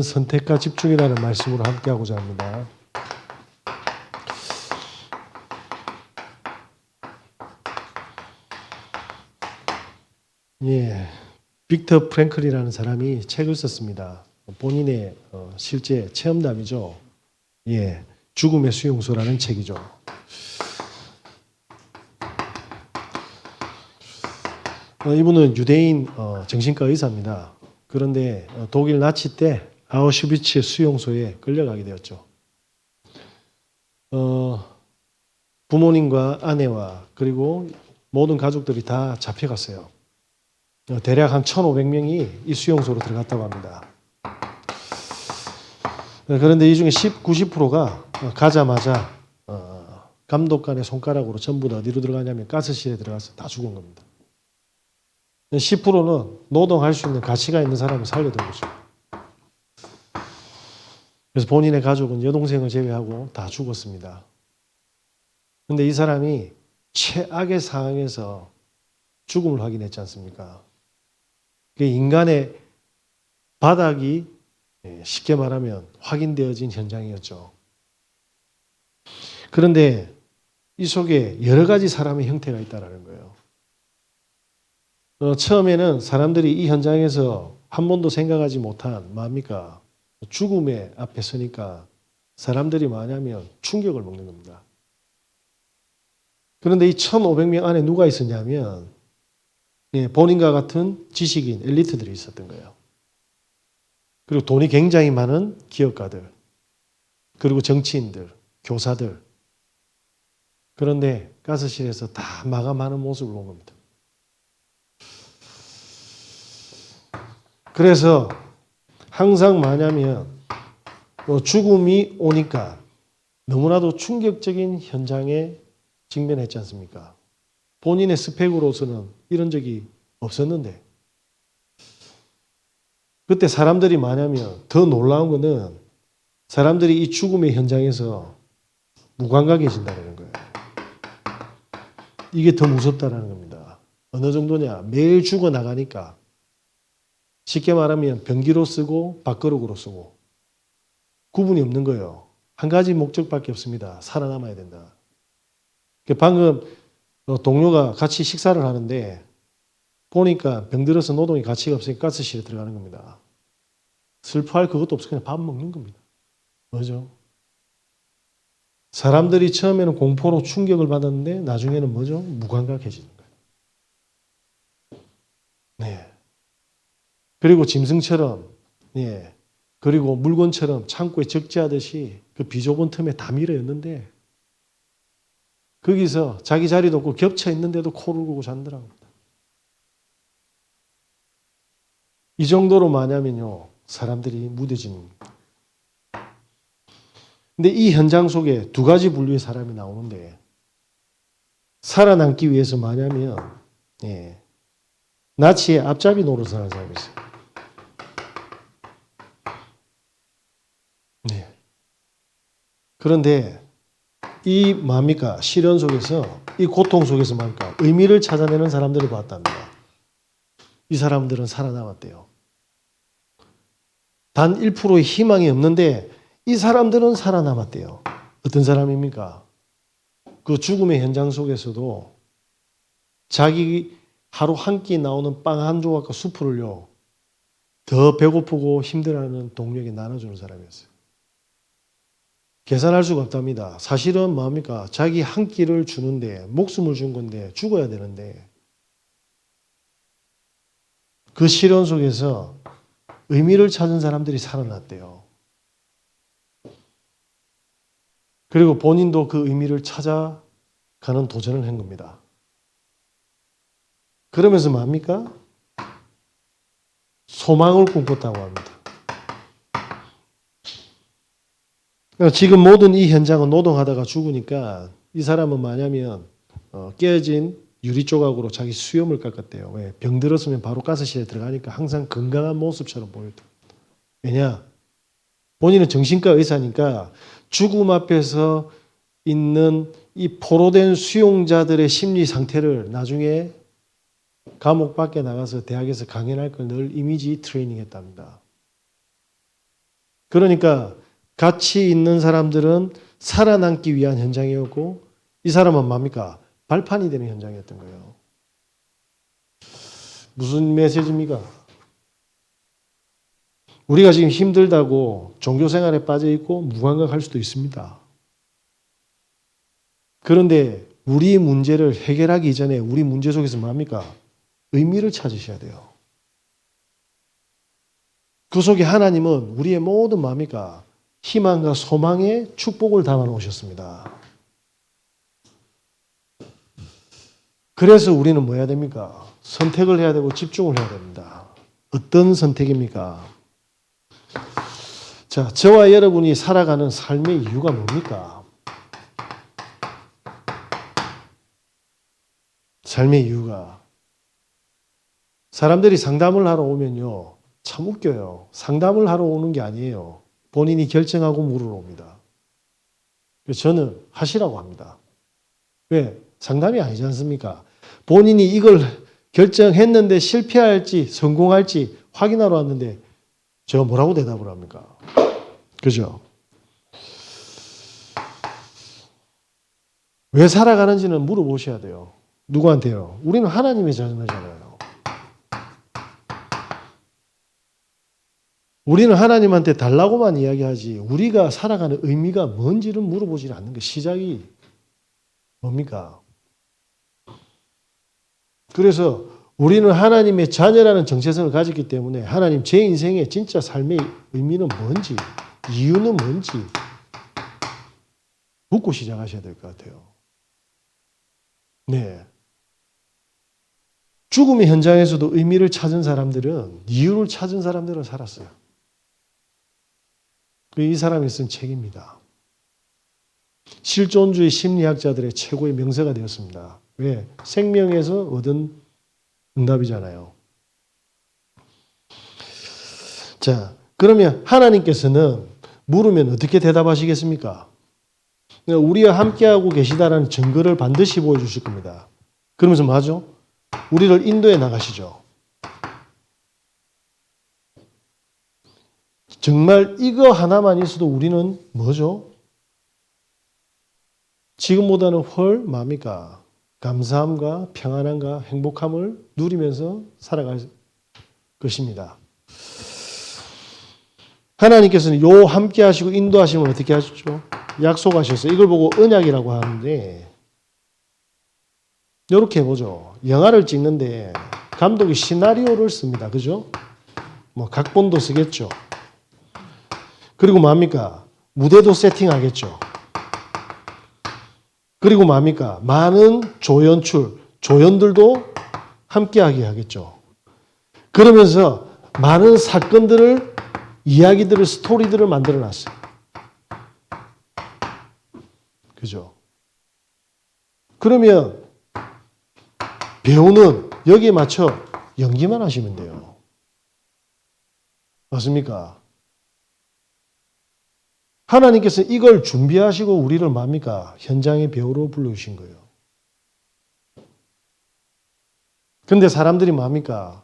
선택과 집중이라는 말씀으로 함께하고자 합니다. 예, 빅터 프랭클이라는 사람이 책을 썼습니다. 본인의 실제 체험담이죠. 예, 죽음의 수용소라는 책이죠. 이분은 유대인 정신과 의사입니다. 그런데 독일 나치 때 아우슈비츠 수용소에 끌려가게 되었죠. 부모님과 아내와 그리고 모든 가족들이 다 잡혀갔어요. 대략 한 1,500명이 이 수용소로 들어갔다고 합니다. 그런데 이 중에 90%가 가자마자 감독관의 손가락으로 전부 다 어디로 들어가냐면 가스실에 들어가서 다 죽은 겁니다. 10%는 노동할 수 있는 가치가 있는 사람을 살려둔 거죠. 그래서 본인의 가족은 여동생을 제외하고 다 죽었습니다. 그런데 이 사람이 최악의 상황에서 죽음을 확인했지 않습니까? 인간의 바닥이 쉽게 말하면 확인되어진 현장이었죠. 그런데 이 속에 여러 가지 사람의 형태가 있다는 거예요. 처음에는 사람들이 이 현장에서 한 번도 생각하지 못한 뭡니까? 죽음의 앞에 서니까 사람들이 뭐냐면 충격을 먹는 겁니다. 그런데 이 1,500명 안에 누가 있었냐면 본인과 같은 지식인, 엘리트들이 있었던 거예요. 그리고 돈이 굉장히 많은 기업가들, 그리고 정치인들, 교사들. 그런데 가스실에서 다 마감하는 모습을 본 겁니다. 그래서 항상 뭐냐면 죽음이 오니까 너무나도 충격적인 현장에 직면했지 않습니까? 본인의 스펙으로서는 이런 적이 없었는데 그때 사람들이 뭐냐면 더 놀라운 거는 사람들이 이 죽음의 현장에서 무감각해진다는 거예요. 이게 더 무섭다는 겁니다. 어느 정도냐? 매일 죽어나가니까 쉽게 말하면 변기로 쓰고 밥그릇으로 쓰고 구분이 없는 거예요. 한 가지 목적밖에 없습니다. 살아남아야 된다. 방금 동료가 같이 식사를 하는데 보니까 병들어서 노동이 가치가 없으니까 가스실에 들어가는 겁니다. 슬퍼할 그것도 없어 그냥 밥 먹는 겁니다. 뭐죠? 사람들이 처음에는 공포로 충격을 받았는데 나중에는 뭐죠? 무감각해지는 거예요. 네. 그리고 짐승처럼, 예. 그리고 물건처럼 창고에 적재하듯이 그 비좁은 틈에 다 밀어였는데 거기서 자기 자리도 없고 겹쳐 있는데도 코를 골고 잔다라고 합니다. 이 정도로 많냐면요, 사람들이 무뎌지는 겁니다. 근데 이 현장 속에 두 가지 분류의 사람이 나오는데 살아남기 위해서 뭐냐면 나치의 앞잡이 노릇을 하는 사람이 있어요. 네. 그런데 이 뭡니까? 시련 속에서 이 고통 속에서 뭡니까? 의미를 찾아내는 사람들을 봤답니다. 이 사람들은 살아남았대요. 단 1%의 희망이 없는데 이 사람들은 살아남았대요. 어떤 사람입니까? 그 죽음의 현장 속에서도 자기 하루 한 끼 나오는 빵 한 조각과 수프를요, 더 배고프고 힘들어하는 동료에게 나눠주는 사람이었어요. 계산할 수가 없답니다. 사실은 뭡니까? 자기 한 끼를 주는데 목숨을 준 건데 죽어야 되는데 그 시련 속에서 의미를 찾은 사람들이 살아났대요. 그리고 본인도 그 의미를 찾아가는 도전을 한 겁니다. 그러면서 뭡니까? 소망을 꿈꿨다고 합니다. 지금 모든 이 현장은 노동하다가 죽으니까 이 사람은 뭐냐면 깨어진 유리 조각으로 자기 수염을 깎았대요. 왜? 병들었으면 바로 가스실에 들어가니까 항상 건강한 모습처럼 보였다. 왜냐? 본인은 정신과 의사니까 죽음 앞에서 있는 이 포로된 수용자들의 심리 상태를 나중에 감옥 밖에 나가서 대학에서 강연할 걸 늘 이미지 트레이닝 했답니다. 그러니까 같이 있는 사람들은 살아남기 위한 현장이었고 이 사람은 뭡니까? 발판이 되는 현장이었던 거예요. 무슨 메시지입니까? 우리가 지금 힘들다고 종교생활에 빠져있고 무감각할 수도 있습니다. 그런데 우리 문제를 해결하기 이전에 우리 문제 속에서 뭡니까? 의미를 찾으셔야 돼요. 그 속에 하나님은 우리의 모든 뭡니까? 희망과 소망의 축복을 담아 놓으셨습니다. 그래서 우리는 뭐 해야 됩니까? 선택을 해야 되고 집중을 해야 됩니다. 어떤 선택입니까? 자, 저와 여러분이 살아가는 삶의 이유가 뭡니까? 삶의 이유가 사람들이 상담을 하러 오면요. 참 웃겨요. 상담을 하러 오는 게 아니에요. 본인이 결정하고 물으러 옵니다. 그래서 저는 하시라고 합니다. 왜? 상담이 아니지 않습니까? 본인이 이걸 결정했는데 실패할지 성공할지 확인하러 왔는데 제가 뭐라고 대답을 합니까? 그죠? 왜 살아가는지는 물어보셔야 돼요. 누구한테요? 우리는 하나님의 자녀잖아요. 우리는 하나님한테 달라고만 이야기하지 우리가 살아가는 의미가 뭔지를 물어보지 않는 게 시작이 뭡니까? 그래서 우리는 하나님의 자녀라는 정체성을 가졌기 때문에 하나님 제 인생의 진짜 삶의 의미는 뭔지 이유는 뭔지 묻고 시작하셔야 될 것 같아요. 네. 죽음의 현장에서도 의미를 찾은 사람들은 이유를 찾은 사람들은 살았어요. 이 사람이 쓴 책입니다. 실존주의 심리학자들의 최고의 명세가 되었습니다. 왜? 생명에서 얻은 응답이잖아요. 자, 그러면 하나님께서는 물으면 어떻게 대답하시겠습니까? 우리와 함께하고 계시다라는 증거를 반드시 보여주실 겁니다. 그러면서 뭐하죠? 우리를 인도해 나가시죠. 정말 이거 하나만 있어도 우리는 뭐죠? 지금보다는 훨 뭡니까? 감사함과 평안함과 행복함을 누리면서 살아갈 것입니다. 하나님께서는 요 함께 하시고 인도하시면 어떻게 하셨죠? 약속하셨어요. 이걸 보고 언약이라고 하는데 이렇게 해보죠. 영화를 찍는데 감독이 시나리오를 씁니다. 그죠? 뭐 각본도 쓰겠죠. 그리고 뭡니까? 무대도 세팅하겠죠. 그리고 뭡니까? 많은 조연출, 조연들도 함께하게 하겠죠. 그러면서 많은 사건들을, 이야기들을, 스토리들을 만들어 놨어요. 그죠? 그러면 배우는 여기에 맞춰 연기만 하시면 돼요. 맞습니까? 하나님께서 이걸 준비하시고 우리를 뭡니까? 현장의 배우로 불러주신 거예요. 근데 사람들이 뭡니까?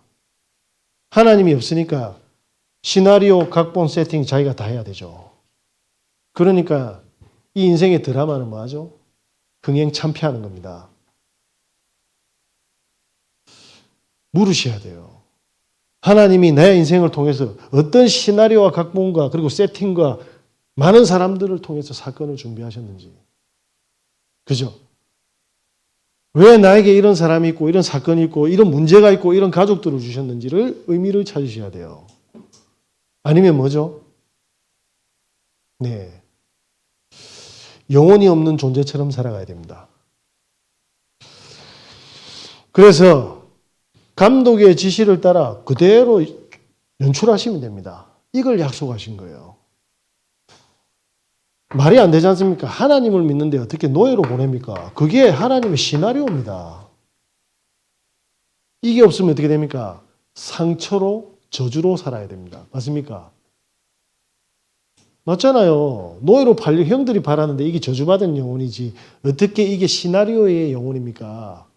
하나님이 없으니까 시나리오, 각본, 세팅 자기가 다 해야 되죠. 그러니까 이 인생의 드라마는 뭐하죠? 흥행참패하는 겁니다. 물으셔야 돼요. 하나님이 내 인생을 통해서 어떤 시나리오와 각본과 그리고 세팅과 많은 사람들을 통해서 사건을 준비하셨는지. 그죠? 왜 나에게 이런 사람이 있고 이런 사건이 있고 이런 문제가 있고 이런 가족들을 주셨는지를 의미를 찾으셔야 돼요. 아니면 뭐죠? 네. 영혼이 없는 존재처럼 살아가야 됩니다. 그래서 감독의 지시를 따라 그대로 연출하시면 됩니다. 이걸 약속하신 거예요. 말이 안 되지 않습니까? 하나님을 믿는데 어떻게 노예로 보냅니까? 그게 하나님의 시나리오입니다. 이게 없으면 어떻게 됩니까? 상처로 저주로 살아야 됩니다. 맞습니까? 맞잖아요. 노예로 팔려 형들이 바라는데 이게 저주받은 영혼이지 어떻게 이게 시나리오의 영혼입니까?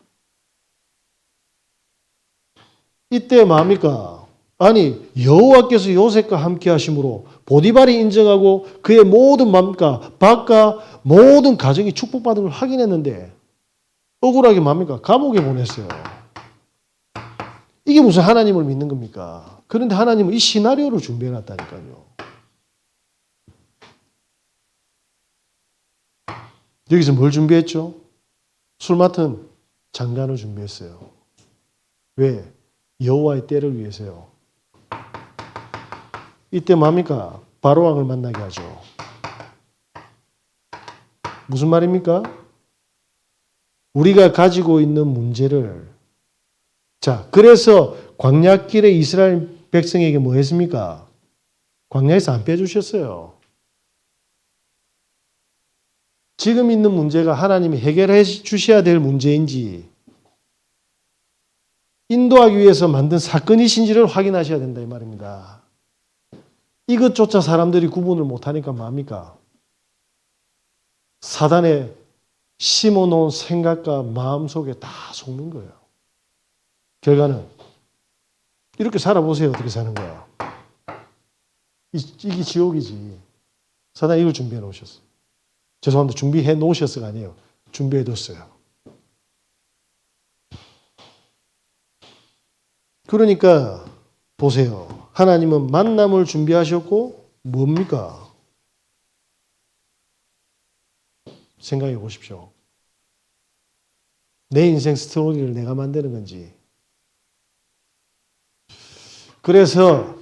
이때 뭡니까? 아니 여호와께서 요셉과 함께 하심으로 보디발이 인정하고 그의 모든 맘과 밭과 모든 가정이 축복받은 걸 확인했는데 억울하게 뭡니까? 감옥에 보냈어요. 이게 무슨 하나님을 믿는 겁니까? 그런데 하나님은 이 시나리오를 준비해 놨다니까요. 여기서 뭘 준비했죠? 술 맡은 장관을 준비했어요. 왜? 여호와의 때를 위해서요. 이때 뭡니까? 바로왕을 만나게 하죠. 무슨 말입니까? 우리가 가지고 있는 문제를 자, 그래서 광야길에 이스라엘 백성에게 뭐 했습니까? 광야에서 안 빼주셨어요. 지금 있는 문제가 하나님이 해결해 주셔야 될 문제인지 인도하기 위해서 만든 사건이신지를 확인하셔야 된다 이 말입니다. 이것조차 사람들이 구분을 못하니까 뭡니까? 사단에 심어놓은 생각과 마음 속에 다 속는 거예요. 결과는 이렇게 살아보세요. 어떻게 사는 거야. 이게 지옥이지. 사단이 이걸 준비해 놓으셨어. 죄송합니다. 준비해 놓으셨어가 아니에요. 준비해 뒀어요. 그러니까 보세요. 하나님은 만남을 준비하셨고 뭡니까? 생각해 보십시오. 내 인생 스토리를 내가 만드는 건지. 그래서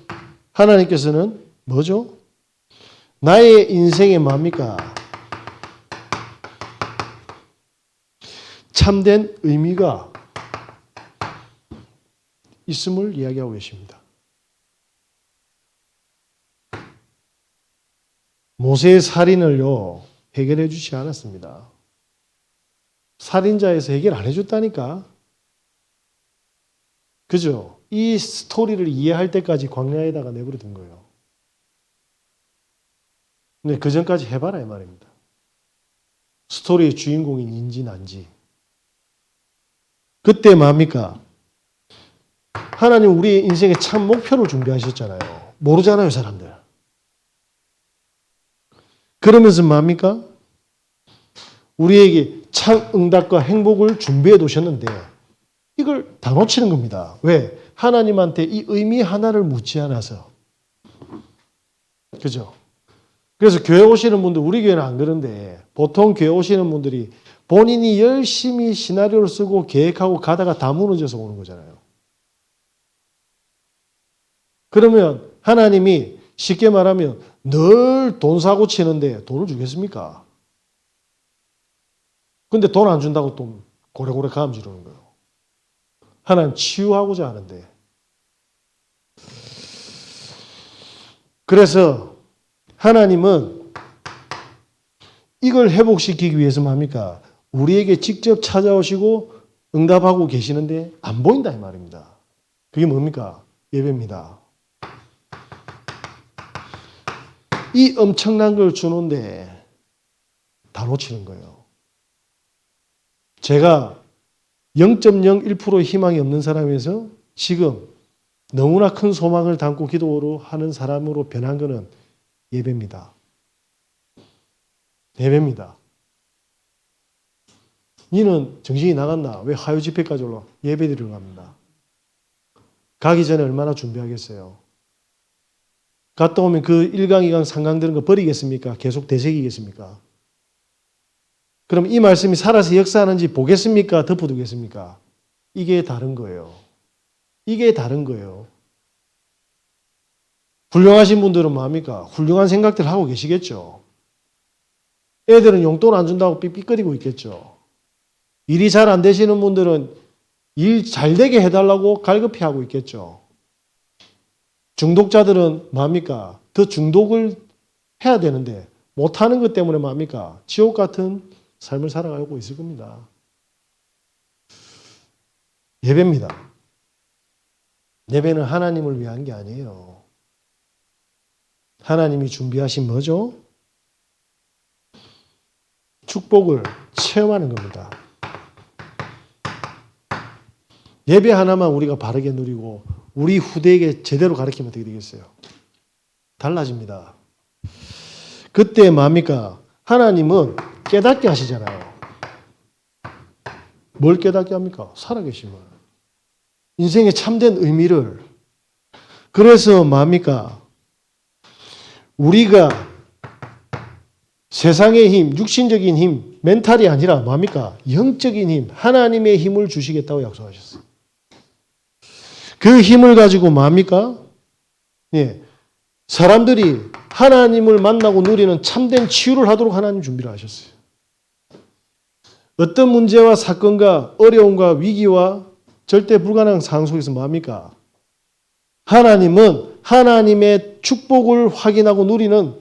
하나님께서는 뭐죠? 나의 인생에 뭡니까? 참된 의미가 있음을 이야기하고 계십니다. 모세의 살인을요, 해결해 주지 않았습니다. 살인자에서 해결 안 해줬다니까. 그죠? 이 스토리를 이해할 때까지 광야에다가 내버려 둔 거예요. 근데 그 전까지 해봐라 이 말입니다. 스토리의 주인공이 인지 난지. 그때 뭡니까? 하나님 우리의 인생의 참 목표를 준비하셨잖아요. 모르잖아요, 사람들. 그러면서 뭡니까? 우리에게 참 응답과 행복을 준비해 두셨는데 이걸 다 놓치는 겁니다. 왜? 하나님한테 이 의미 하나를 묻지 않아서. 그죠? 그래서 교회 오시는 분들, 우리 교회는 안 그런데 보통 교회 오시는 분들이 본인이 열심히 시나리오를 쓰고 계획하고 가다가 다 무너져서 오는 거잖아요. 그러면 하나님이 쉽게 말하면 늘 돈 사고 치는데 돈을 주겠습니까? 근데 돈 안 준다고 또 고래고래 가음 지르는 거예요. 하나님 치유하고자 하는데. 그래서 하나님은 이걸 회복시키기 위해서 뭡니까? 우리에게 직접 찾아오시고 응답하고 계시는데 안 보인다 이 말입니다. 그게 뭡니까? 예배입니다. 이 엄청난 걸 주는데 다 놓치는 거예요. 제가 0.01% 희망이 없는 사람에서 지금 너무나 큰 소망을 담고 기도로 하는 사람으로 변한 것은 예배입니다. 예배입니다. 니는 정신이 나갔나? 왜 하유 집회까지 올라? 예배 드리러 갑니다. 가기 전에 얼마나 준비하겠어요? 갔다 오면 그 1강, 2강, 3강 들은 거 버리겠습니까? 계속 되새기겠습니까? 그럼 이 말씀이 살아서 역사하는지 보겠습니까? 덮어두겠습니까? 이게 다른 거예요. 이게 다른 거예요. 훌륭하신 분들은 뭐합니까? 훌륭한 생각들 하고 계시겠죠. 애들은 용돈 안 준다고 삑삑거리고 있겠죠. 일이 잘 안 되시는 분들은 일 잘 되게 해달라고 갈급해 하고 있겠죠. 중독자들은 뭐합니까? 더 중독을 해야 되는데 못하는 것 때문에 뭐합니까? 지옥 같은 삶을 살아가고 있을 겁니다. 예배입니다. 예배는 하나님을 위한 게 아니에요. 하나님이 준비하신 뭐죠? 축복을 체험하는 겁니다. 예배 하나만 우리가 바르게 누리고 우리 후대에게 제대로 가르치면 어떻게 되겠어요? 달라집니다. 그때 뭡니까? 하나님은 깨닫게 하시잖아요. 뭘 깨닫게 합니까? 살아계심을. 인생의 참된 의미를. 그래서 뭡니까? 우리가 세상의 힘, 육신적인 힘, 멘탈이 아니라 뭡니까? 영적인 힘, 하나님의 힘을 주시겠다고 약속하셨어요. 그 힘을 가지고 뭡니까? 예, 사람들이 하나님을 만나고 누리는 참된 치유를 하도록 하나님 준비를 하셨어요. 어떤 문제와 사건과 어려움과 위기와 절대 불가능한 상황 속에서 뭡니까? 하나님은 하나님의 축복을 확인하고 누리는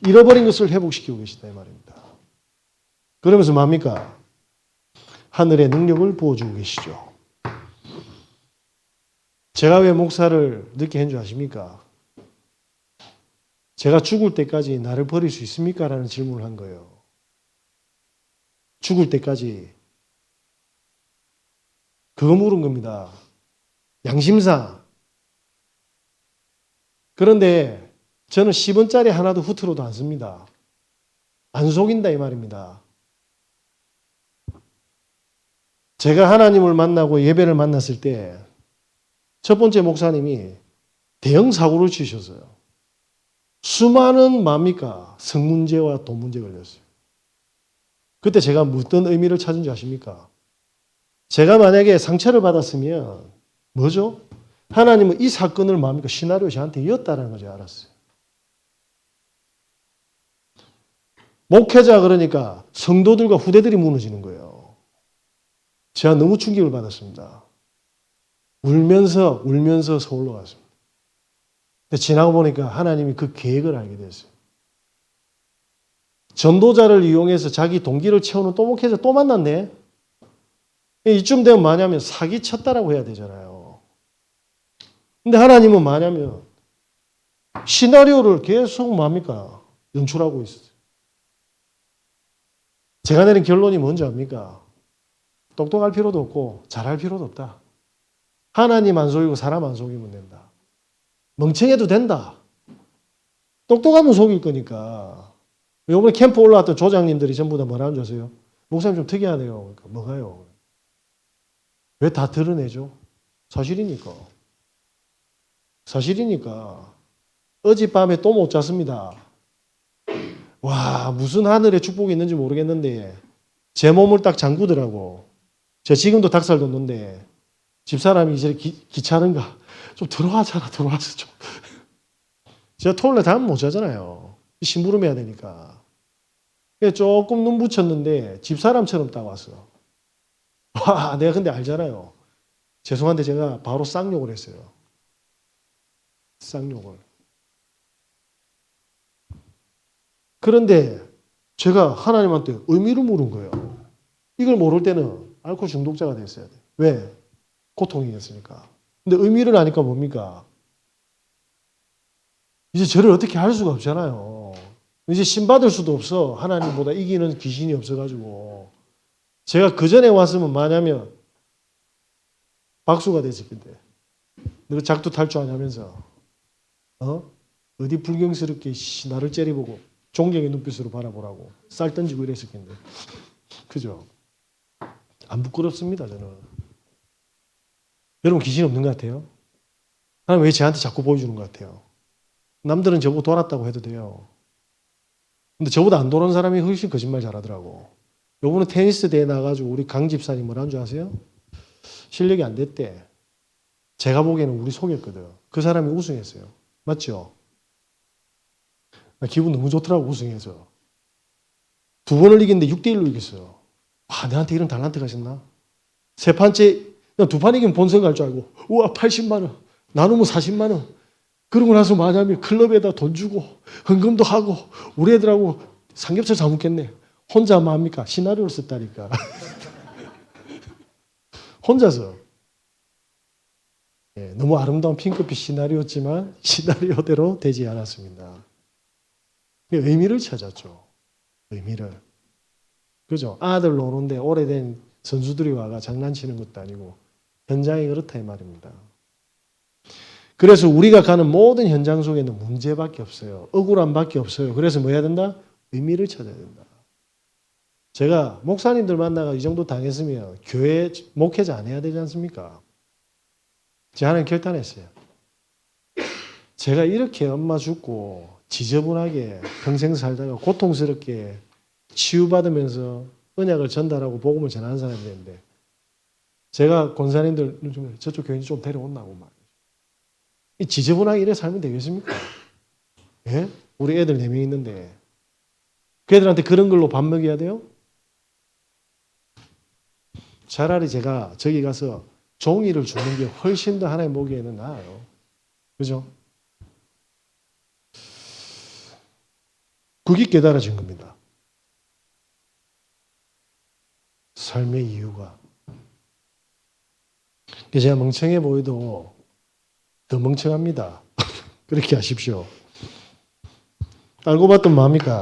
잃어버린 것을 회복시키고 계시다 이 말입니다. 그러면서 뭡니까? 하늘의 능력을 부어주고 계시죠. 제가 왜 목사를 늦게 한 줄 아십니까? 제가 죽을 때까지 나를 버릴 수 있습니까? 라는 질문을 한 거예요. 죽을 때까지. 그거 물은 겁니다. 양심상. 그런데 저는 10원짜리 하나도 후트로도 안 씁니다. 안 속인다 이 말입니다. 제가 하나님을 만나고 예배를 만났을 때 첫 번째 목사님이 대형 사고를 치셨어요. 수많은 뭡니까? 성문제와 돈 문제 걸렸어요. 그때 제가 어떤 의미를 찾은 줄 아십니까? 제가 만약에 상처를 받았으면 뭐죠? 하나님은 이 사건을 뭡니까? 시나리오 저한테 이었다는 걸 제가 알았어요. 목회자 그러니까 성도들과 후대들이 무너지는 거예요. 제가 너무 충격을 받았습니다. 울면서 서울로 갔습니다. 근데 지나고 보니까 하나님이 그 계획을 알게 됐어요. 전도자를 이용해서 자기 동기를 채우는 또 목회자 또 만났네. 이쯤 되면 뭐냐면 사기 쳤다라고 해야 되잖아요. 근데 하나님은 뭐냐면 시나리오를 계속 뭡니까? 연출하고 있어요. 제가 내린 결론이 뭔지 압니까? 똑똑할 필요도 없고 잘할 필요도 없다. 하나님 안 속이고 사람 안 속이면 된다. 멍청해도 된다. 똑똑하면 속일 거니까. 이번에 캠프 올라왔던 조장님들이 전부 다 뭐라는 줄 아세요? 목사님 좀 특이하네요. 그러니까 뭐가요? 왜 다 드러내죠? 사실이니까. 사실이니까. 어젯밤에 또 못 잤습니다. 와, 무슨 하늘에 축복이 있는지 모르겠는데 제 몸을 딱 잠그더라고. 제가 지금도 닭살 돋는데 집사람이 이제 귀찮은가? 좀 들어와잖아, 들어와서 좀. 제가 토요일날 잠 못 자잖아요. 심부름 해야 되니까. 조금 눈 붙였는데 집사람처럼 딱 왔어. 와, 내가 근데 알잖아요. 죄송한데 제가 바로 쌍욕을 했어요. 쌍욕을. 그런데 제가 하나님한테 의미를 물은 거예요. 이걸 모를 때는 알코올 중독자가 됐어야 돼. 왜? 고통이었으니까. 근데 의미를 아니까 뭡니까? 이제 저를 어떻게 할 수가 없잖아요. 이제 신받을 수도 없어. 하나님보다 이기는 귀신이 없어가지고. 제가 그 전에 왔으면 뭐냐면 박수가 됐을 텐데. 너 작두 탈 줄 아냐면서. 어디 불경스럽게 나를 째려보고 존경의 눈빛으로 바라보라고 쌀 던지고 이랬을 텐데. 그죠? 안 부끄럽습니다, 저는. 여러분 귀신 없는 것 같아요? 하나님 왜 저한테 자꾸 보여주는 것 같아요? 남들은 저보고 돌았다고 해도 돼요. 근데 저보다 안 도는 사람이 훨씬 거짓말 잘하더라고. 요번에 테니스 대회 나가지고 우리 강 집사님 뭐라는 줄 아세요? 실력이 안 됐대. 제가 보기에는 우리 속였거든. 그 사람이 우승했어요. 맞죠? 나 기분 너무 좋더라고 우승해서. 두 번을 이겼는데 6대1로 이겼어요. 와, 내한테 이런 달란트가 있었나? 세 판째 두 판 이기면 본선 갈 줄 알고 우와 80만 원 나누면 40만 원 그러고 나서 뭐냐면 클럽에다 돈 주고 헌금도 하고 우리 애들하고 삼겹살 사 먹겠네. 혼자 뭐합니까? 시나리오를 썼다니까. 혼자서. 예, 너무 아름다운 핑크빛 시나리오였지만 시나리오대로 되지 않았습니다. 의미를 찾았죠. 의미를. 그죠? 아들 노는데 오래된 선수들이 와가 장난치는 것도 아니고 현장이 그렇다 이 말입니다. 그래서 우리가 가는 모든 현장 속에는 문제밖에 없어요. 억울함밖에 없어요. 그래서 뭐 해야 된다? 의미를 찾아야 된다. 제가 목사님들 만나가 이 정도 당했으면 교회 목회자 안 해야 되지 않습니까? 제가 하나 결단했어요. 제가 이렇게 엄마 죽고 지저분하게 평생 살다가 고통스럽게 치유받으면서 언약을 전달하고 복음을 전하는 사람이 되는데 제가 권사님들 좀 저쪽 교인 좀 데려온다고 말이에요. 이 지저분하게 이래 살면 되겠습니까? 예? 우리 애들 4명 있는데 그 애들한테 그런 걸로 밥 먹여야 돼요? 차라리 제가 저기 가서 종이를 주는 게 훨씬 더 하나님 보기에는 나아요. 그죠? 그게 깨달아진 겁니다. 삶의 이유가. 제가 멍청해 보여도 더 멍청합니다. 그렇게 하십시오. 알고 봤더니 뭡니까?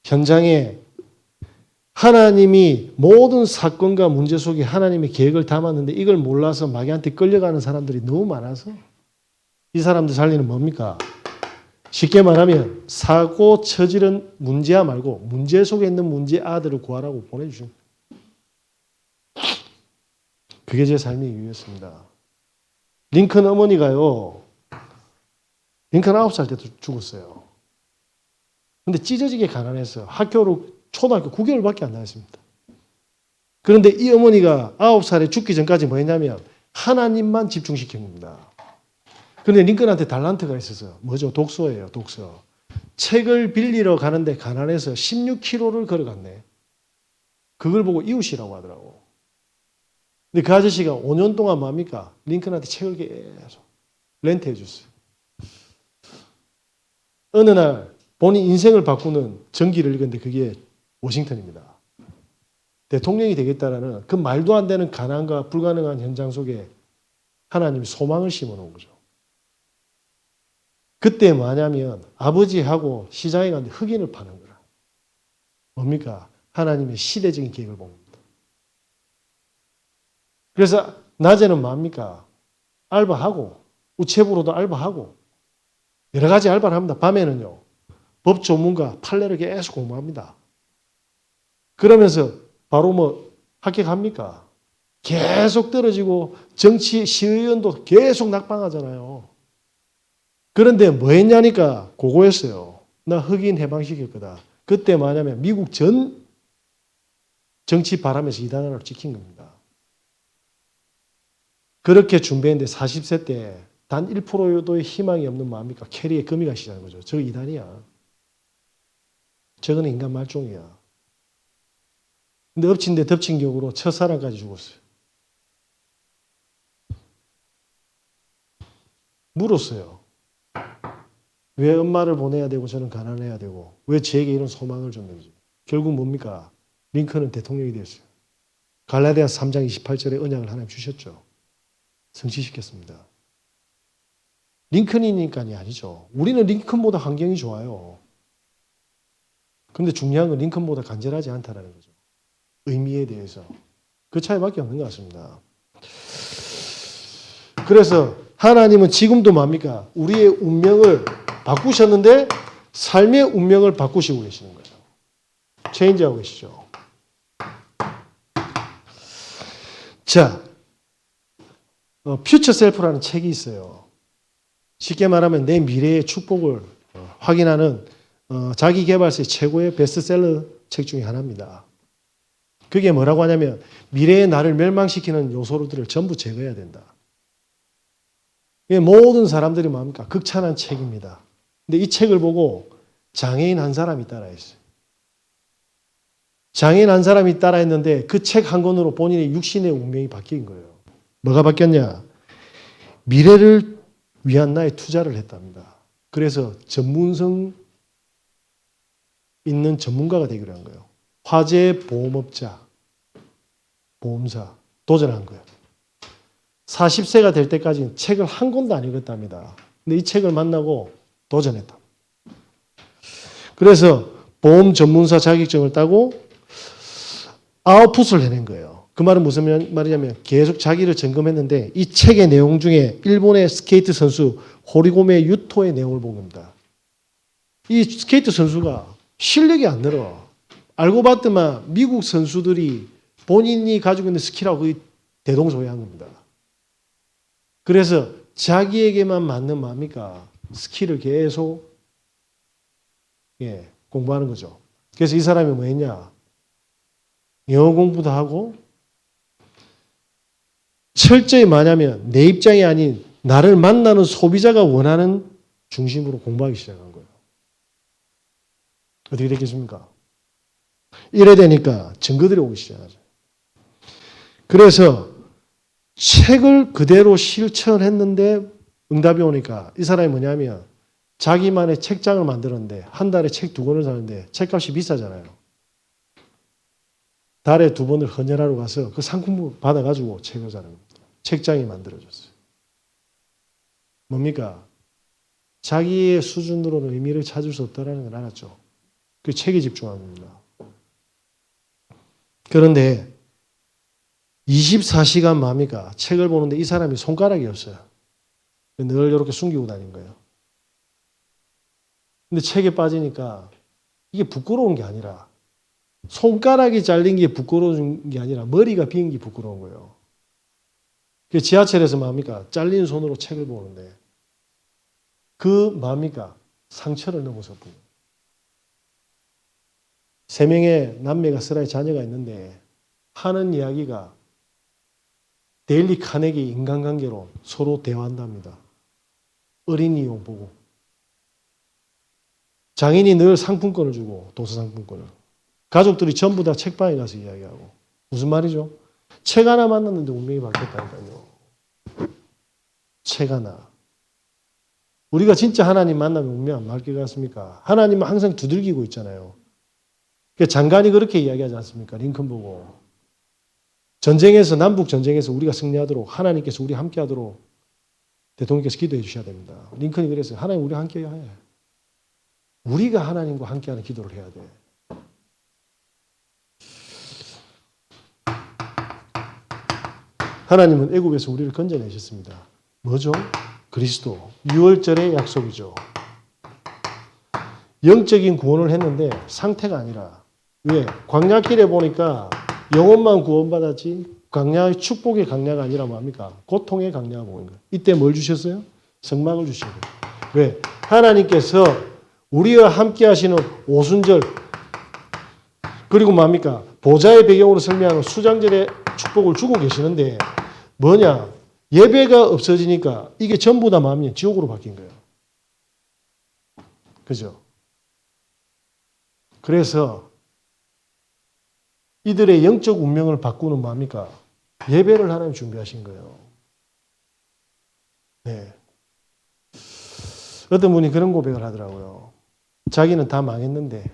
현장에 하나님이 모든 사건과 문제 속에 하나님의 계획을 담았는데 이걸 몰라서 마귀한테 끌려가는 사람들이 너무 많아서 이 사람들 살리는 뭡니까? 쉽게 말하면 사고 처지는 문제야 말고 문제 속에 있는 문제 아들을 구하라고 보내주신 그게 제 삶의 이유였습니다. 링컨 어머니가요. 링컨 9살 때 죽었어요. 근데 찢어지게 가난했어요. 학교로 초등학교 9개월밖에 안 다녔습니다. 그런데 이 어머니가 9살에 죽기 전까지 뭐 했냐면 하나님만 집중시킨 겁니다. 그런데 링컨한테 달란트가 있어서 뭐죠? 독서예요. 독서. 책을 빌리러 가는데 가난해서 16km를 걸어갔네. 그걸 보고 이웃이라고 하더라고. 근데 그 아저씨가 5년 동안 뭡니까? 링컨한테 책을 계속 렌트해 줬어요. 어느 날 본인 인생을 바꾸는 전기를 읽었는데 그게 워싱턴입니다. 대통령이 되겠다라는 그 말도 안 되는 가난과 불가능한 현장 속에 하나님이 소망을 심어놓은 거죠. 그때 뭐냐면 아버지하고 시장에 갔는데 흑인을 파는 거라. 뭡니까? 하나님의 시대적인 계획을 본 겁니다. 그래서 낮에는 뭡니까? 알바하고 우체부로도 알바하고 여러 가지 알바를 합니다. 밤에는요. 법 전문가 판례를 계속 공부합니다. 그러면서 바로 뭐 합격합니까? 계속 떨어지고 정치 시의원도 계속 낙방하잖아요. 그런데 뭐 했냐니까 그거였어요. 나 흑인 해방시킬 거다. 그때 뭐냐면 미국 전 정치 바람에서 이 나라를 지킨 겁니다. 그렇게 준비했는데 40세 때 단 1%의 희망이 없는 마음이니까 캐리에 금이 가시자는 거죠. 저 이단이야. 저거는 인간 말종이야. 근데 엎친 데 덮친 격으로 첫사랑까지 죽었어요. 물었어요. 왜 엄마를 보내야 되고 저는 가난해야 되고 왜 제게 이런 소망을 줬는지. 결국 뭡니까? 링컨은 대통령이 됐어요. 갈라디아서 3장 28절에 언약을 하나님 주셨죠. 성취시켰습니다. 링컨이니까이 아니죠. 우리는 링컨보다 환경이 좋아요. 그런데 중요한 건 링컨보다 간절하지 않다는 거죠. 의미에 대해서. 그 차이밖에 없는 것 같습니다. 그래서 하나님은 지금도 뭡니까? 우리의 운명을 바꾸셨는데 삶의 운명을 바꾸시고 계시는 거예요. 체인지하고 계시죠. 자, 퓨처 셀프라는 책이 있어요. 쉽게 말하면 내 미래의 축복을 확인하는 자기 개발서의 최고의 베스트셀러 책 중에 하나입니다. 그게 뭐라고 하냐면 미래의 나를 멸망시키는 요소들을 전부 제거해야 된다. 모든 사람들이 뭡니까? 극찬한 책입니다. 근데 이 책을 보고 장애인 한 사람이 따라했어요. 장애인 한 사람이 따라했는데 그 책 한 권으로 본인의 육신의 운명이 바뀐 거예요. 뭐가 바뀌었냐? 미래를 위한 나의 투자를 했답니다. 그래서 전문성 있는 전문가가 되기로 한 거예요. 화재 보험업자, 보험사 도전한 거예요. 40세가 될 때까지는 책을 한 권도 안 읽었답니다. 근데 이 책을 만나고 도전했다. 그래서 보험 전문사 자격증을 따고 아웃풋을 해낸 거예요. 그 말은 무슨 말이냐면 계속 자기를 점검했는데 이 책의 내용 중에 일본의 스케이트 선수 호리고메 유토의 내용을 본 겁니다. 이 스케이트 선수가 실력이 안 늘어. 알고 봤더만 미국 선수들이 본인이 가지고 있는 스킬하고 거의 대동소이한 겁니다. 그래서 자기에게만 맞는 뭡니까? 스킬을 계속 공부하는 거죠. 그래서 이 사람이 뭐 했냐? 영어 공부도 하고 철저히 뭐냐면 내 입장이 아닌 나를 만나는 소비자가 원하는 중심으로 공부하기 시작한 거예요. 어떻게 됐겠습니까? 이래 되니까 증거들이 오기 시작하죠. 그래서 책을 그대로 실천했는데 응답이 오니까 이 사람이 뭐냐면 자기만의 책장을 만들었는데 한 달에 책 2권을 사는데 책값이 비싸잖아요. 달에 2번을 헌혈하러 가서 그 상품 받아가지고 책을 사는 겁니다. 책장이 만들어졌어요. 뭡니까? 자기의 수준으로는 의미를 찾을 수 없다는 걸 알았죠. 그 책에 집중한 겁니다. 그런데 24시간 뭡니까? 책을 보는데 이 사람이 손가락이 없어요. 늘 이렇게 숨기고 다닌 거예요. 근데 책에 빠지니까 이게 부끄러운 게 아니라 손가락이 잘린 게 부끄러운 게 아니라 머리가 빈 게 부끄러운 거예요. 그 지하철에서 뭡니까? 잘린 손으로 책을 보는데 그 뭡니까? 상처를 넘어서 보고 3명의 남매가 스라의 자녀가 있는데 하는 이야기가 데일리 카네기 인간관계로 서로 대화한답니다. 어린이용 보고 장인이 늘 상품권을 주고 도서상품권을 가족들이 전부 다 책방에 가서 이야기하고 무슨 말이죠? 책 하나 만났는데 운명이 바뀌었다니까요. 책 하나. 우리가 진짜 하나님 만나면 운명 안 바뀔 것 같습니까? 하나님은 항상 두들기고 있잖아요. 장관이 그렇게 이야기하지 않습니까? 링컨 보고. 전쟁에서 남북 전쟁에서 우리가 승리하도록 하나님께서 우리 함께하도록 대통령께서 기도해 주셔야 됩니다. 링컨이 그랬어요. 하나님 우리 함께 해야 해. 우리가 하나님과 함께하는 기도를 해야 돼. 하나님은 애굽에서 우리를 건져내셨습니다. 뭐죠? 그리스도. 유월절의 약속이죠. 영적인 구원을 했는데 상태가 아니라 왜? 광야길에 보니까 영혼만 구원받았지 광야의 축복의 광야가 아니라 뭡니까? 고통의 광야가 보인 거예요. 이때 뭘 주셨어요? 성막을 주신 거예요. 왜? 하나님께서 우리와 함께 하시는 오순절 그리고 뭡니까? 보좌의 배경으로 설명하는 수장절의 축복을 주고 계시는데 뭐냐? 예배가 없어지니까 이게 전부 다 마음이 지옥으로 바뀐 거예요. 그죠? 그래서 이들의 영적 운명을 바꾸는 뭡니까? 예배를 하나님 준비하신 거예요. 네. 어떤 분이 그런 고백을 하더라고요. 자기는 다 망했는데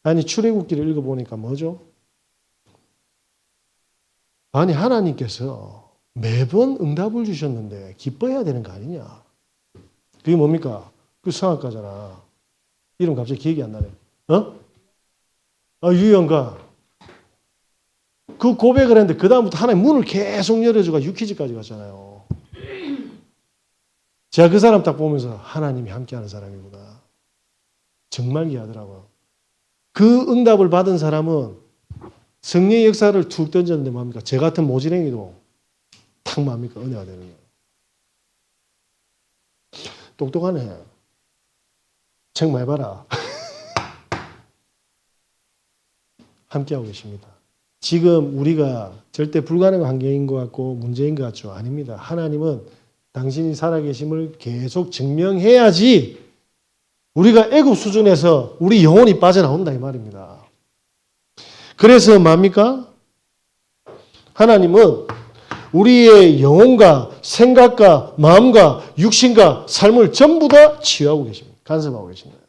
아니 출애굽기를 읽어보니까 뭐죠? 아니 하나님께서 매번 응답을 주셨는데 기뻐해야 되는 거 아니냐? 그게 뭡니까? 그 성악가잖아. 이름 갑자기 기억이 안 나네. 유영가. 그 고백을 했는데 그 다음부터 하나님 문을 계속 열어주고 유키즈까지 갔잖아요. 제가 그 사람 딱 보면서 하나님이 함께하는 사람이구나. 정말 이해하더라고요. 그 응답을 받은 사람은 성령의 역사를 툭 던졌는데 뭡니까? 저 같은 모지랭이도 탁 뭡니까? 은혜가 되는 거예요. 똑똑하네. 책 많이 봐라. 함께하고 계십니다. 지금 우리가 절대 불가능한 환경인 것 같고 문제인 것 같죠? 아닙니다. 하나님은 당신이 살아계심을 계속 증명해야지 우리가 애굽 수준에서 우리 영혼이 빠져나온다 이 말입니다. 그래서 뭡니까? 하나님은 우리의 영혼과 생각과 마음과 육신과 삶을 전부 다 치유하고 계십니다. 간섭하고 계신 거예요.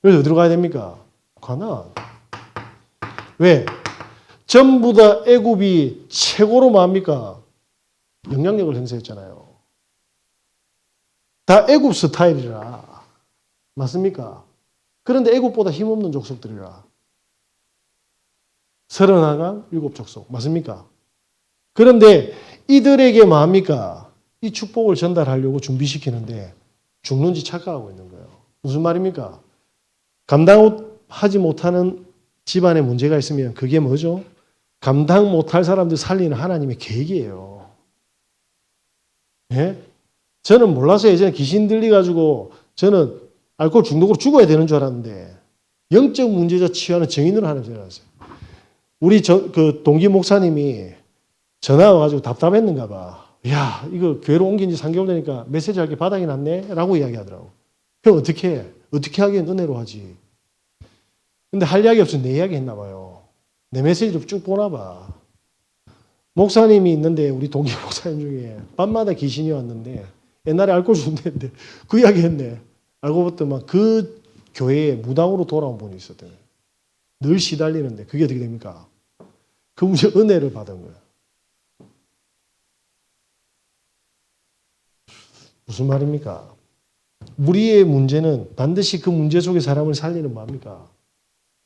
그래서 어디로 가야 됩니까? 가나안. 왜? 전부 다 애굽이 최고로 뭡니까? 영향력을 행사했잖아요. 다 애굽 스타일이라. 맞습니까? 그런데 애굽보다 힘없는 족속들이라. 31강 7족속. 맞습니까? 그런데 이들에게 뭐합니까? 이 축복을 전달하려고 준비시키는데 죽는지 착각하고 있는 거예요. 무슨 말입니까? 감당하지 못하는 집안에 문제가 있으면 그게 뭐죠? 감당 못할 사람들 살리는 하나님의 계획이에요. 예? 저는 몰라서 예전에 귀신 들려가지고 저는 알코올 중독으로 죽어야 되는 줄 알았는데 영적 문제자 치유하는 정인으로 하는 줄 알았어요. 우리 그 동기 목사님이 전화 와가지고 답답했는가 봐. 야, 이거 교회로 옮긴 지 3개월 되니까 메시지 할 게 바닥이 났네? 라고 이야기하더라고. 형 어떻게 해? 어떻게 하기엔 은혜로 하지. 근데 할 이야기 없어서 내 이야기 했나 봐요. 내 메시지를 쭉 보나 봐. 목사님이 있는데 우리 동기 목사님 중에 밤마다 귀신이 왔는데 옛날에 알코올 중독인데 그 이야기 했네. 알고 봤더니 그 교회에 무당으로 돌아온 분이 있었대요. 늘 시달리는데 그게 어떻게 됩니까? 그 문제 은혜를 받은 거예요. 무슨 말입니까? 우리의 문제는 반드시 그 문제 속에 사람을 살리는 뭡니까?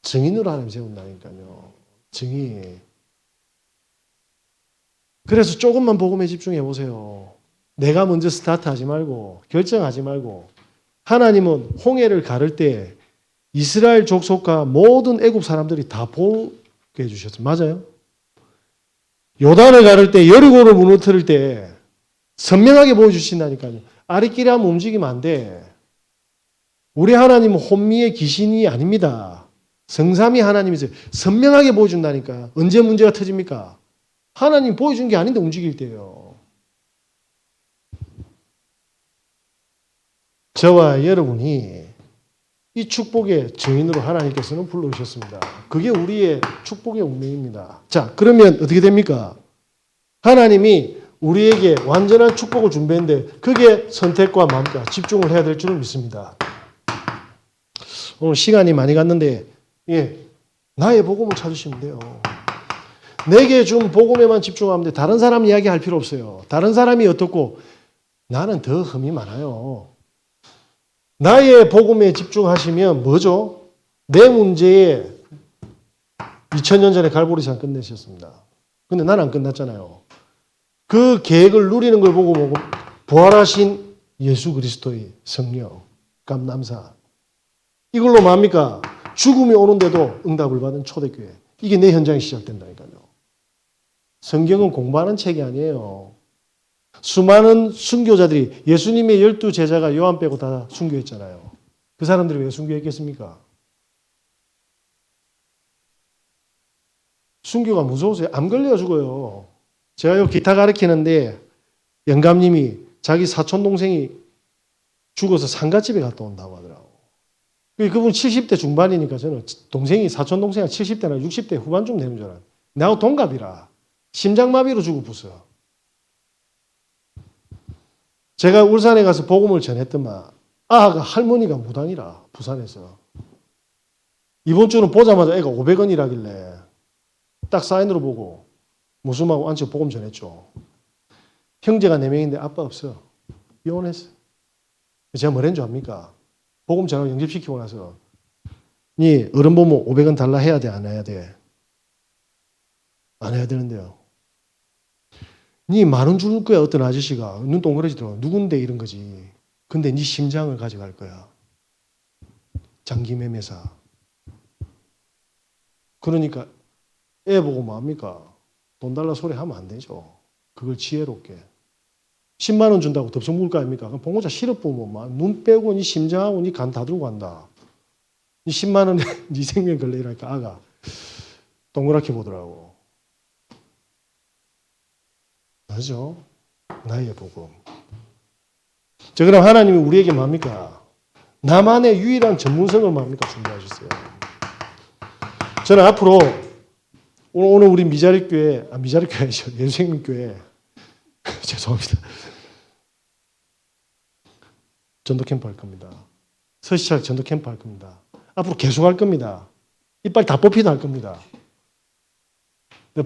증인으로 하나님 세운다니까요. 증인. 그래서 조금만 복음에 집중해 보세요. 내가 먼저 스타트하지 말고 결정하지 말고 하나님은 홍해를 가를 때 이스라엘 족속과 모든 애국 사람들이 다 보게 해주셨어요. 맞아요? 요단을 가를 때 여리고를 무너뜨릴 때 선명하게 보여주신다니까요. 아리끼리 하면 움직이면 안 돼. 우리 하나님은 혼미의 귀신이 아닙니다. 성삼위 하나님이세요. 선명하게 보여준다니까. 언제 문제가 터집니까? 하나님 보여준 게 아닌데 움직일 때요. 저와 여러분이 이 축복의 증인으로 하나님께서는 불러주셨습니다. 그게 우리의 축복의 운명입니다. 자, 그러면 어떻게 됩니까? 하나님이 우리에게 완전한 축복을 준비했는데 그게 선택과 마음과 집중을 해야 될 줄을 믿습니다. 오늘 시간이 많이 갔는데 나의 복음을 찾으시면 돼요. 내게 준 복음에만 집중하면 돼. 다른 사람 이야기할 필요 없어요. 다른 사람이 어떻고 나는 더 흠이 많아요. 나의 복음에 집중하시면 뭐죠? 내 문제에 2000년 전에 갈보리산 끝내셨습니다. 근데 나는 안 끝났잖아요. 그 계획을 누리는 걸 보고 부활하신 예수 그리스도의 성령, 감남사. 이걸로 뭡니까? 죽음이 오는데도 응답을 받은 초대교회. 이게 내 현장이 시작된다니까요. 성경은 공부하는 책이 아니에요. 수많은 순교자들이 예수님의 12제자가 요한 빼고 다 순교했잖아요. 그 사람들이 왜 순교했겠습니까? 순교가 무서워서 암 걸려 죽어요. 제가 요 기타 가르치는데 영감님이 자기 사촌 동생이 죽어서 상가집에 갔다 온다고 하더라고. 그분 70대 중반이니까 저는 동생이 사촌 동생이 70대나 60대 후반쯤 되는 줄 알아요. 나하고 동갑이라 심장마비로 죽어 부서. 제가 울산에 가서 복음을 전했더만 아가 할머니가 무당이라 부산에서. 이번 주는 보자마자 애가 500원이라길래 딱 사인으로 보고 무슨하고 앉혀 복음 전했죠. 형제가 4명인데 아빠 없어. 이혼했어. 제가 뭐랬는 줄 압니까? 복음 전하고 영접시키고 나서 니 어른 보면 500원 달라 해야 돼? 안 해야 돼? 안 해야 되는데요. 니 10,000원 줄 거야 어떤 아저씨가. 눈 동그래지더라고. 누군데 이런 거지. 근데 니 심장을 가져갈 거야. 장기매매사. 그러니까 애 보고 뭐합니까? 돈 달라 소리 하면 안 되죠. 그걸 지혜롭게. 10만 원 준다고 덥석 물 거 아닙니까? 그럼 봉고차 시럽 보면 눈 빼고 니 심장하고 니 간 다 들고 간다. 니 10만 원에 니 생명 걸리라니까 아가 동그랗게 보더라고. 맞죠? 나의 복음. 자, 그럼 하나님이 우리에게 뭡니까? 나만의 유일한 전문성을 뭡니까? 준비하셨어요. 저는 앞으로 오늘 우리 미자립교회, 미자립교회 아니죠. 예수생명교회. 죄송합니다. 전도 캠프 할 겁니다. 서시찰 전도 캠프 할 겁니다. 앞으로 계속 할 겁니다. 이빨 다 뽑히다 할 겁니다.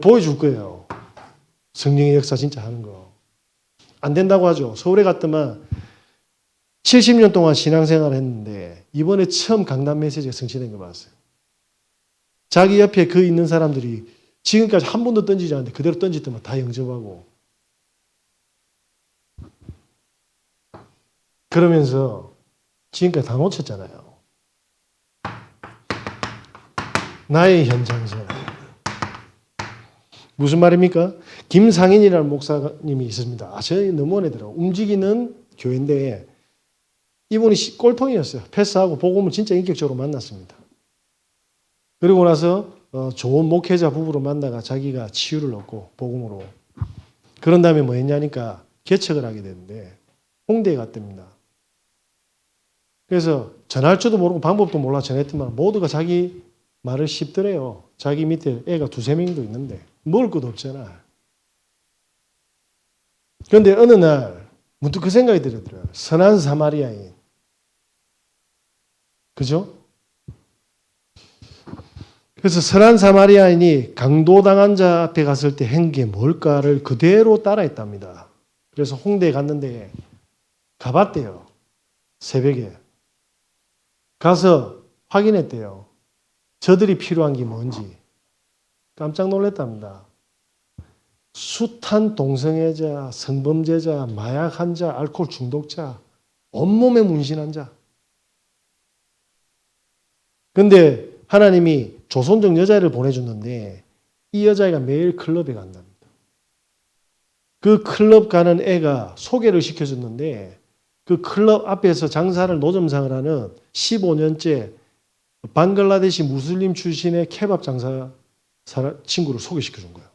보여줄 거예요. 성령의 역사 진짜 하는 거. 안 된다고 하죠. 서울에 갔더만 70년 동안 신앙생활을 했는데 이번에 처음 강남 메시지가 성취된 거 봤어요. 자기 옆에 그 있는 사람들이 지금까지 한 번도 던지지 않는데 그대로 던질 때만 다 영접하고 그러면서 지금까지 다 놓쳤잖아요. 나의 현장에서. 무슨 말입니까? 김상인이라는 목사님이 있습니다. 아, 저희 너무 은혜 들어. 움직이는 교회인데 이분이 꼴통이었어요. 패스하고 복음을 진짜 인격적으로 만났습니다. 그리고 나서 좋은 목회자 부부로 만나가 자기가 치유를 얻고 복음으로. 그런 다음에 뭐 했냐니까 개척을 하게 되는데 홍대에 갔답니다. 그래서 전할 줄도 모르고 방법도 몰라 전했더만 모두가 자기 말을 씹더래요. 자기 밑에 애가 2-3명도 있는데 먹을 것도 없잖아. 그런데 어느 날 문득 그 생각이 들더라고요. 선한 사마리아인. 그죠? 그래서 선한 사마리아인이 강도당한 자 앞에 갔을 때 한 게 뭘까를 그대로 따라했답니다. 그래서 홍대에 갔는데 가봤대요. 새벽에. 가서 확인했대요. 저들이 필요한 게 뭔지. 깜짝 놀랐답니다. 숱한 동성애자, 성범죄자, 마약 환자, 알코올 중독자, 온몸에 문신한 자. 그런데 하나님이 조선족 여자를 보내줬는데 이 여자애가 매일 클럽에 간답니다. 그 클럽 가는 애가 소개를 시켜줬는데 그 클럽 앞에서 장사를 노점상을 하는 15년째 방글라데시 무슬림 출신의 케밥 장사 친구를 소개시켜준 거예요.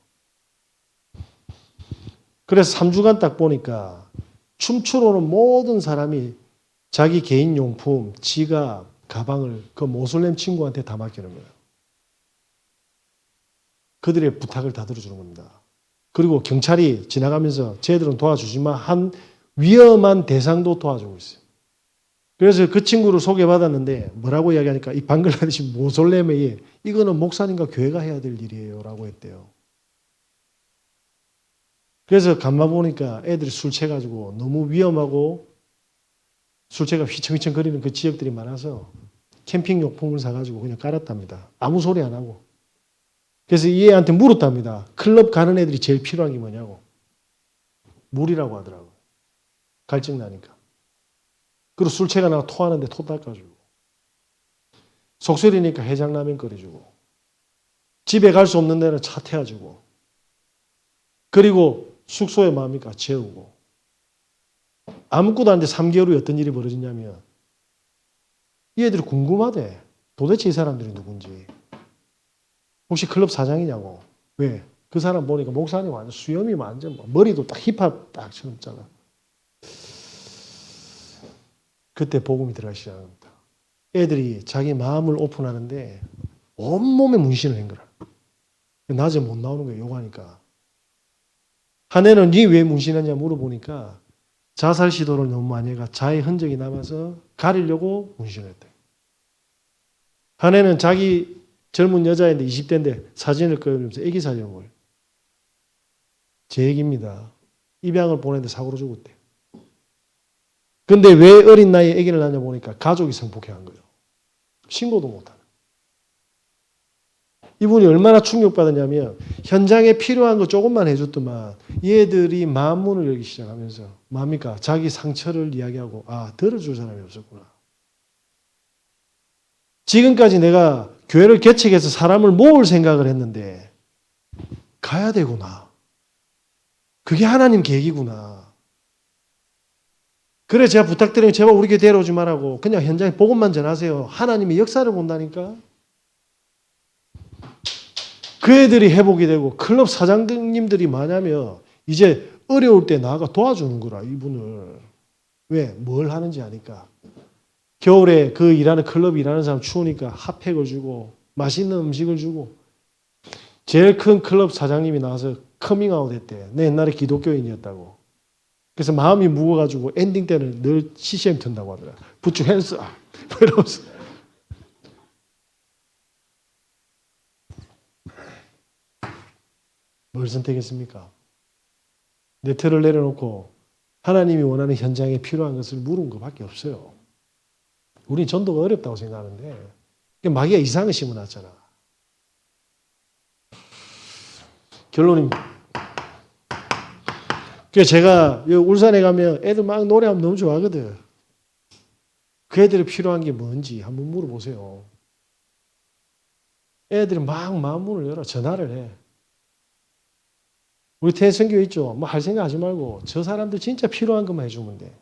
그래서 3주간 딱 보니까 춤추러 오는 모든 사람이 자기 개인 용품, 지갑, 가방을 그 모슬렘 친구한테 다 맡기는 거예요. 그들의 부탁을 다 들어주는 겁니다. 그리고 경찰이 지나가면서 쟤들은 도와주지만 한 위험한 대상도 도와주고 있어요. 그래서 그 친구를 소개받았는데 뭐라고 이야기하니까 이 방글라데시 모슬렘에 이거는 목사님과 교회가 해야 될 일이에요 라고 했대요. 그래서 간만 보니까 애들이 술 취해가지고 너무 위험하고 술 취해가 휘청휘청 거리는 그 지역들이 많아서 캠핑 용품을 사가지고 그냥 깔았답니다. 아무 소리 안 하고. 그래서 이 애한테 물었답니다. 클럽 가는 애들이 제일 필요한 게 뭐냐고. 물이라고 하더라고요. 갈증 나니까. 그리고 술 취해가 나가 토하는데 토 닦아주고. 속쓰리니까 해장라면 끓여주고. 집에 갈 수 없는 데는 차 태워주고. 그리고 숙소에 뭡니까? 재우고. 아무것도 안 돼 3개월 후에 어떤 일이 벌어지냐면 이 애들이 궁금하대. 도대체 이 사람들이 누군지. 혹시 클럽 사장이냐고. 왜? 그 사람 보니까 목사님 완전 수염이 완전 머리도 딱 힙합 딱처럼 잘라. 그때 복음이 들어가기 시작합니다. 애들이 자기 마음을 오픈하는데 온몸에 문신을 한 거라. 낮에 못 나오는 거예요. 욕하니까. 한 애는 니 왜 문신했냐 물어보니까 자살 시도를 너무 많이 해가 자의 흔적이 남아서 가리려고 문신을 했대. 한 애는 자기 젊은 여자인데 20대인데 사진을 꺼내면서 애기 사진을 제 얘기입니다. 입양을 보냈는데 사고로 죽었대. 근데 왜 어린 나이에 아기를 낳냐 보니까 가족이 성폭행한 거예요. 신고도 못하는. 이분이 얼마나 충격받았냐면 현장에 필요한 거 조금만 해줬더만 얘들이 마음문을 열기 시작하면서 뭡니까? 자기 상처를 이야기하고 아 들어줄 사람이 없었구나. 지금까지 내가 교회를 개척해서 사람을 모을 생각을 했는데 가야 되구나. 그게 하나님 계획이구나. 그래 제가 부탁드리면 제발 우리 교회 데려오지 말라고 그냥 현장에 복음만 전하세요. 하나님의 역사를 본다니까. 그 애들이 회복이 되고 클럽 사장님들이 뭐냐면 이제 어려울 때 나가 도와주는 거라 이분을. 왜? 뭘 하는지 아니까. 겨울에 그 일하는 클럽 일하는 사람 추우니까 핫팩을 주고 맛있는 음식을 주고 제일 큰 클럽 사장님이 나와서 커밍아웃 했대. 내 옛날에 기독교인이었다고. 그래서 마음이 무거워가지고 엔딩 때는 늘 CCM 튼다고 하더라. 부추 헬스 이러면서. 뭘 선택했습니까? 네트를 내려놓고 하나님이 원하는 현장에 필요한 것을 물은 것밖에 없어요. 우린 전도가 어렵다고 생각하는데 마귀가 이상을 심어놨잖아. 결론입니다. 그래서 제가 울산에 가면 애들 막 노래하면 너무 좋아하거든. 그 애들이 필요한 게 뭔지 한번 물어보세요. 애들이 막 마음문을 열어 전화를 해. 우리 태성교회 있죠. 뭐 할 생각 하지 말고 저 사람들 진짜 필요한 것만 해주면 돼.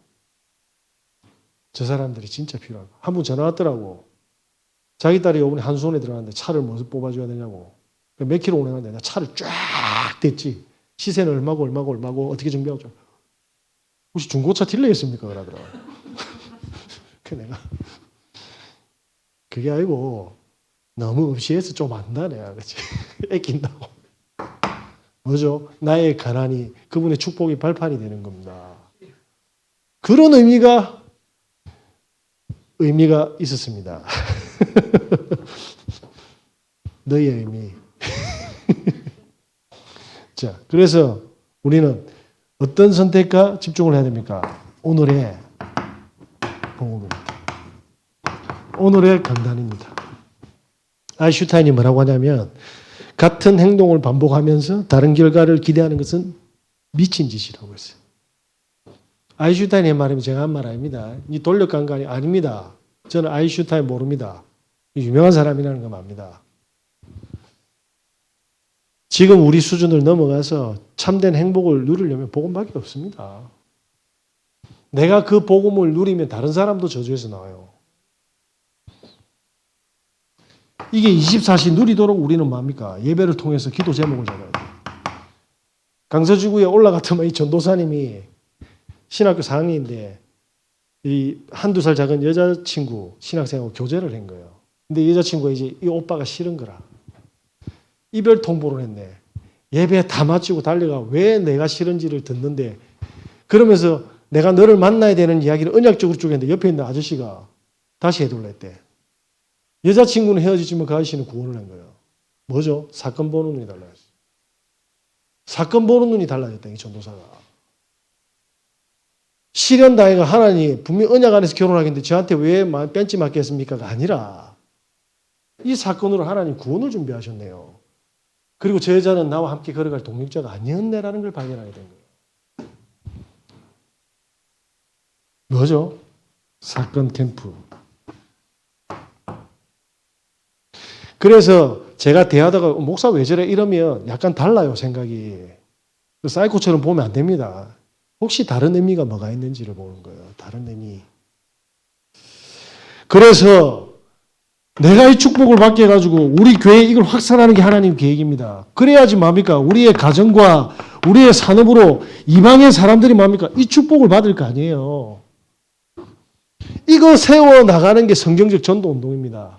저 사람들이 진짜 필요한 거. 한 분 전화 왔더라고. 자기 딸이 이번에 한수원에 들어갔는데 차를 뭐서 뽑아줘야 되냐고. 몇 킬로 오내는데 나 차를 쫙 댔지. 시세는 얼마고 어떻게 준비하고. 혹시 중고차 딜러였습니까? 그러더라고. 그 내가 그게 아니고 너무 없이해서 좀 안다 내가 그렇지. 애낀다고. 뭐죠? 나의 가난이 그분의 축복이 발판이 되는 겁니다. 그런 의미가 있었습니다. 너의 의미. 자, 그래서 우리는 어떤 선택과 집중을 해야 됩니까? 오늘의 복음입니다. 오늘의 강단입니다. 아인슈타인이 뭐라고 하냐면 같은 행동을 반복하면서 다른 결과를 기대하는 것은 미친 짓이라고 했어요. 아인슈타인의 말이면 제가 한 말 아닙니다. 이 돌려간간이 아닙니다. 저는 아인슈타인 모릅니다. 유명한 사람이라는 거 압니다. 지금 우리 수준을 넘어가서 참된 행복을 누리려면 복음밖에 없습니다. 내가 그 복음을 누리면 다른 사람도 저주에서 나와요. 이게 24시 누리도록 우리는 뭡니까? 예배를 통해서 기도 제목을 잡아야 돼요. 강서지구에 올라갔더만 이 전도사님이 신학교 4학년인데 이 한두 살 작은 여자친구 신학생하고 교제를 한 거예요. 근데 여자친구가 이제 이 오빠가 싫은 거라. 이별 통보를 했네. 예배 다 마치고 달려가 왜 내가 싫은지를 듣는데 그러면서 내가 너를 만나야 되는 이야기를 언약적으로 쭉 했는데 옆에 있는 아저씨가 다시 해달라 했대. 여자친구는 헤어지지만 그 아저씨는 구원을 한 거예요. 뭐죠? 사건 보는 눈이 달라졌어요. 사건 보는 눈이 달라졌다. 이 전도사가. 실현당해가 하나님 분명히 언약 안에서 결혼하겠는데 저한테 왜 뺀지 맞겠습니까가 아니라 이 사건으로 하나님 구원을 준비하셨네요. 그리고 저 여자는 나와 함께 걸어갈 동력자가 아니었네라는 걸 발견하게 된 거예요. 뭐죠? 사건 캠프. 그래서 제가 대하다가 목사 왜 저래 이러면 약간 달라요 생각이. 사이코처럼 보면 안 됩니다. 혹시 다른 의미가 뭐가 있는지를 보는 거예요. 다른 의미. 그래서 내가 이 축복을 받게 해가지고 우리 교회 이걸 확산하는 게 하나님 계획입니다. 그래야지 뭡니까? 우리의 가정과 우리의 산업으로 이방의 사람들이 뭡니까? 이 축복을 받을 거 아니에요. 이거 세워나가는 게 성경적 전도 운동입니다.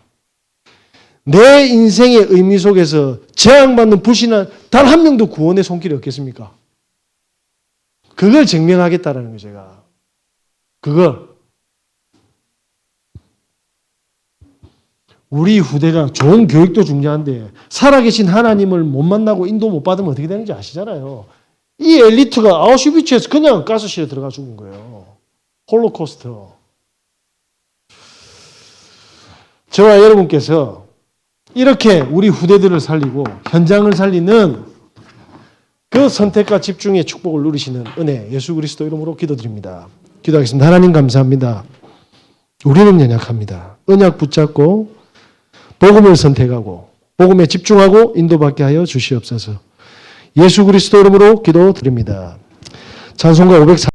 내 인생의 의미 속에서 재앙받는 불신한 단 한 명도 구원의 손길이 없겠습니까? 그걸 증명하겠다라는 거예요, 제가. 그걸. 우리 후대가 좋은 교육도 중요한데 살아계신 하나님을 못 만나고 인도 못 받으면 어떻게 되는지 아시잖아요. 이 엘리트가 아우슈비츠에서 그냥 가스실에 들어가 죽은 거예요. 홀로코스트. 저와 여러분께서 이렇게 우리 후대들을 살리고 현장을 살리는 그 선택과 집중의 축복을 누리시는 은혜 예수 그리스도 이름으로 기도드립니다. 기도하겠습니다. 하나님 감사합니다. 우리는 연약합니다. 언약 붙잡고 복음을 선택하고 복음에 집중하고 인도받게 하여 주시옵소서. 예수 그리스도 이름으로 기도드립니다. 찬송가 504